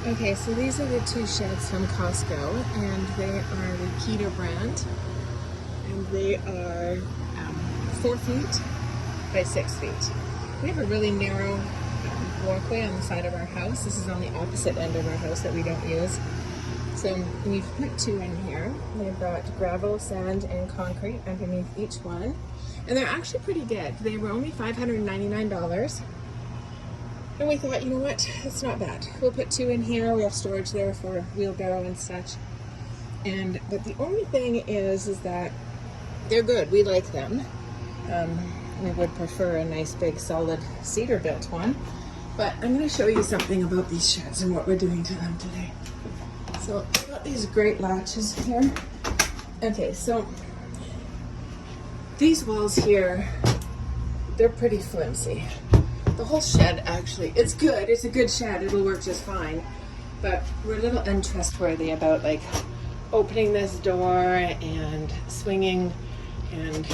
Okay, so these are the two sheds from Costco, and they are the Keter brand, and they are 4 feet by 6 feet. We have a really narrow walkway on the side of our house. This is on the opposite end of our house that we don't use. So we've put two in here. They've got gravel, sand, and concrete underneath each one. And they're actually pretty good. They were only $599. And we thought, you know what, it's not bad. We'll put two in here. We have storage there for wheelbarrow and such. But the only thing is that they're good. We like them. We would prefer a nice big solid cedar built one. But I'm going to show you something about these sheds and what we're doing to them today. So I've got these great latches here. Okay, so these walls here, they're pretty flimsy. The whole shed, actually, it's good. It's a good shed. It'll work just fine. But we're a little untrustworthy about like opening this door and swinging, and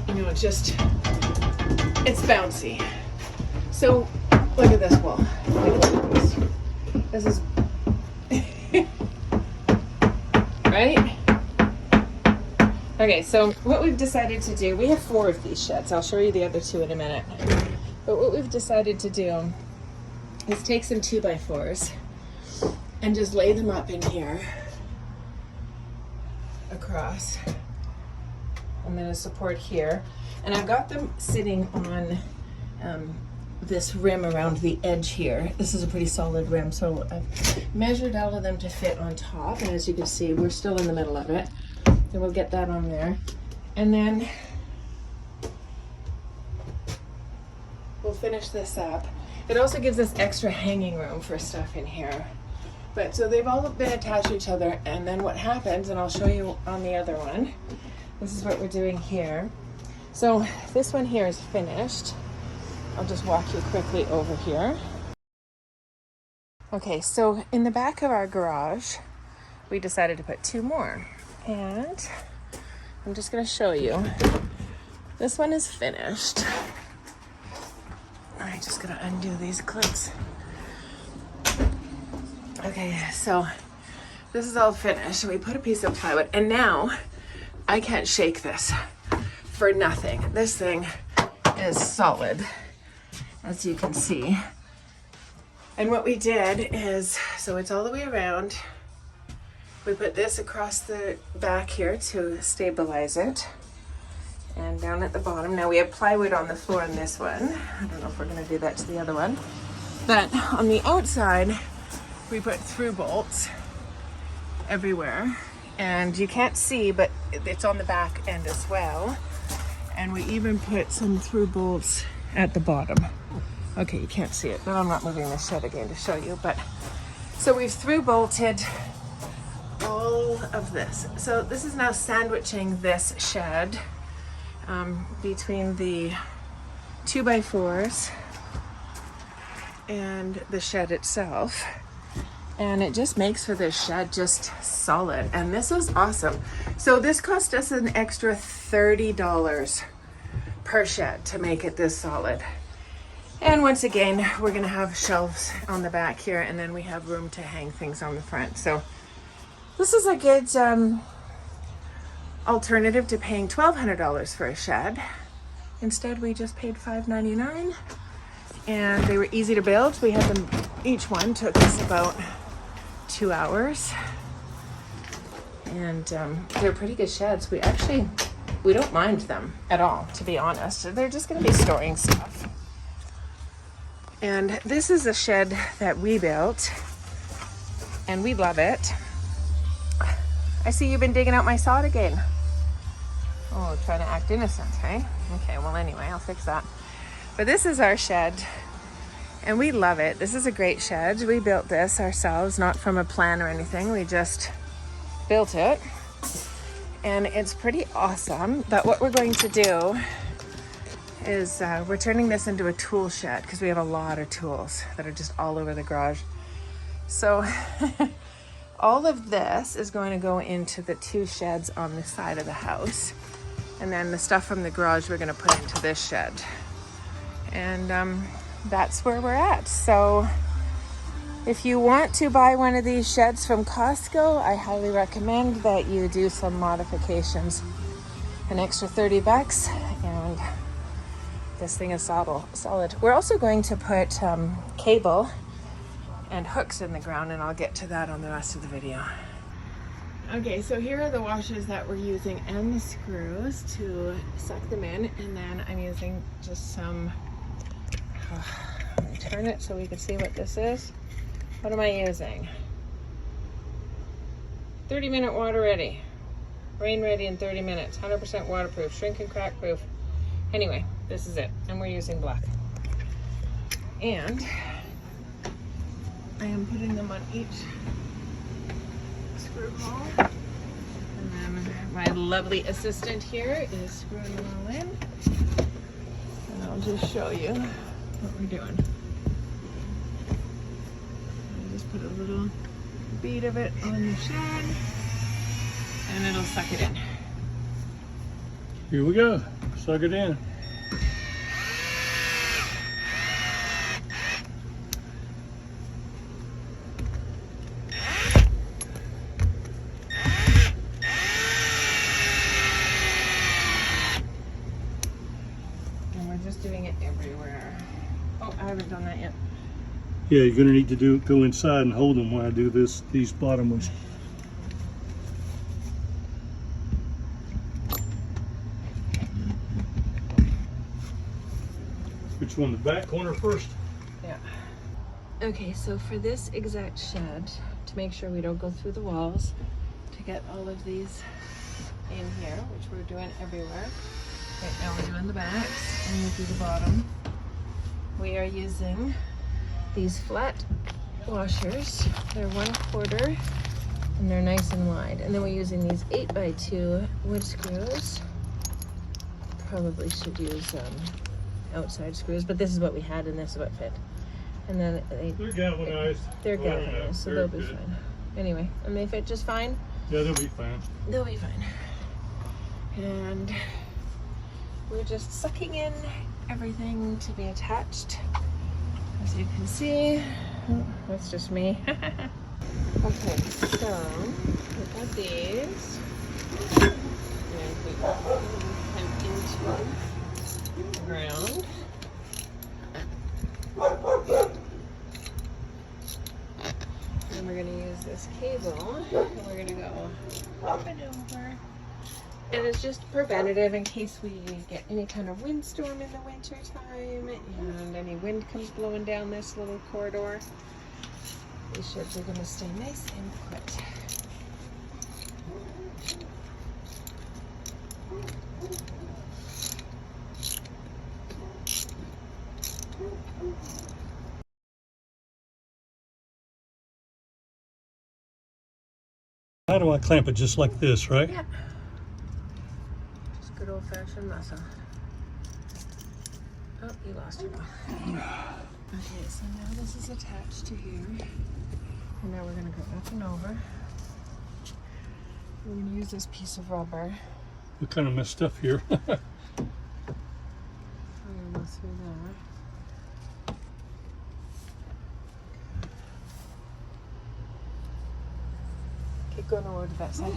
you know, it's it's bouncy. So look at this wall. Look at this. This is right? Okay, so what we've decided to do, we have 4 of these sheds. I'll show you the other 2 in a minute. But what we've decided to do is take some 2x4s and just lay them up in here across. I'm going to support here. And I've got them sitting on this rim around the edge here. This is a pretty solid rim, so I've measured all of them to fit on top. And as you can see, we're still in the middle of it. And we'll get that on there. And then we'll finish this up. It also gives us extra hanging room for stuff in here. But so they've all been attached to each other, and then what happens, and I'll show you on the other one, this is what we're doing here. So this one here is finished. I'll just walk you quickly over here. Okay, so in the back of our garage, we decided to put 2 more. And I'm just going to show you. This one is finished. I'm just gonna undo these clips. Okay, so this is all finished. We put a piece of plywood, and now I can't shake this for nothing. This thing is solid, as you can see. And what we did is, so it's all the way around. We put this across the back here to stabilize it. And down at the bottom, now we have plywood on the floor in this one. I don't know if we're going to do that to the other one. But on the outside, we put through bolts everywhere. And you can't see, but it's on the back end as well. And we even put some through bolts at the bottom. Okay, you can't see it, but I'm not moving the shed again to show you. But so we've through bolted all of this. So this is now sandwiching this shed between the 2x4s and the shed itself, and it just makes for this shed just solid. And this is awesome. So this cost us an extra $30 per shed to make it this solid. And once again, we're gonna have shelves on the back here, and then we have room to hang things on the front. So this is a good alternative to paying $1,200 for a shed. Instead, we just paid $599, and they were easy to build. We had them, each one took us about 2 hours, and they're pretty good sheds. We don't mind them at all, to be honest. They're just going to be storing stuff. And this is a shed that we built, and we love it. I see you've been digging out my sod again. Oh, trying to act innocent, hey? Okay, well anyway, I'll fix that. But this is our shed, and we love it. This is a great shed. We built this ourselves, not from a plan or anything. We just built it, and it's pretty awesome. But what we're going to do is we're turning this into a tool shed, because we have a lot of tools that are just all over the garage. So all of this is going to go into the 2 sheds on the side of the house. And then the stuff from the garage we're going to put into this shed. And that's where we're at. So If you want to buy one of these sheds from Costco, I highly recommend that you do some modifications. An extra 30 bucks, and this thing is solid. We're also going to put cable and hooks in the ground, and I'll get to that on the rest of the video. Okay, so here are the washers that we're using and the screws to suck them in, and then I'm using just some, let me turn it so we can see what this is. What am I using? 30-minute water ready. Rain ready in 30 minutes. 100% waterproof, shrink and crack proof. Anyway, this is it, and we're using black. And I am putting them on each screw hole. And then my lovely assistant here is screwing them all in. And I'll just show you what we're doing. I just put a little bead of it on the shed, and it'll suck it in. Here we go. Suck it in. Doing it everywhere. Oh, I haven't done that yet. Yeah, you're gonna need to go inside and hold them while I do these bottom ones. Which one, the back corner first? Yeah. Okay, so for this exact shed, to make sure we don't go through the walls, to get all of these in here, which we're doing everywhere. Right now we're doing the backs and we'll do the bottom. We are using these flat washers. They're 1/4 and they're nice and wide. And then we're using these 8x2 wood screws. Probably should use outside screws, but this is what we had and this is what fit. And then they're galvanized. They're galvanized, so they'll be fine. Anyway, and they fit just fine. Yeah, they'll be fine. They'll be fine. And we're just sucking in everything to be attached. As you can see, oh, that's just me. Okay, so we've got these. And we put them into the ground. And we're gonna use this cable, and we're gonna go up and over. And it's just preventative in case we get any kind of windstorm in the winter time and any wind comes blowing down this little corridor. These sheds are going to stay nice and put. How do I clamp it? Just like this, right? Yeah. Just good old-fashioned muscle. Oh, you lost your ball. Okay, so now this is attached to here. And now we're going to go up and over. We're going to use this piece of rubber. We're kind of messed up here. We're going to go through there. Keep going over to that side.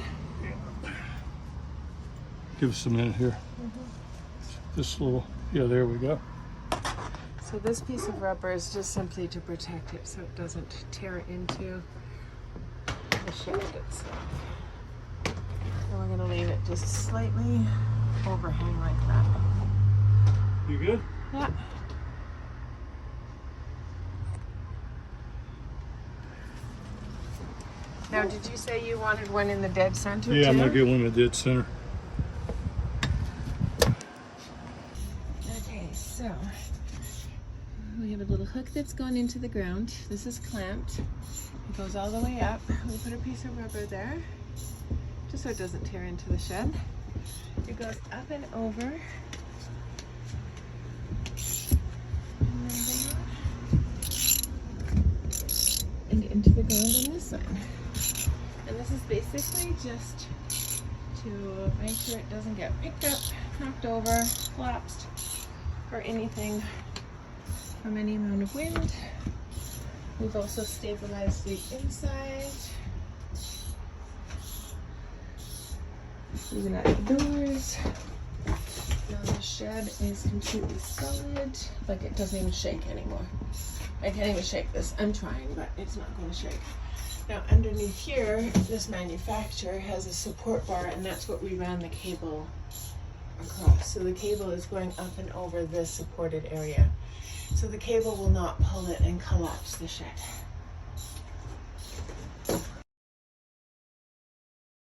Give us a minute here. This little, yeah, there we go. So this piece of rubber is just simply to protect it so it doesn't tear into the shed itself. And we're going to leave it just slightly overhang like that. You good? Yeah. Now, did you say you wanted one in the dead center? Yeah, too? I'm going to get one in the dead center. Okay, so we have a little hook that's gone into the ground. This is clamped. It goes all the way up. We put a piece of rubber there, just so it doesn't tear into the shed. It goes up and over. And then down. And into the ground on this side. And this is basically just to make sure it doesn't get picked up, knocked over, collapsed, or anything from any amount of wind We've also stabilized the inside. Even at the doors. Now the shed is completely solid. Like it doesn't even shake anymore. I can't even shake this. I'm trying, but it's not going to shake. Now underneath here, this manufacturer has a support bar, and that's what we ran the cable across. So the cable is going up and over this supported area. So the cable will not pull it and collapse the shed.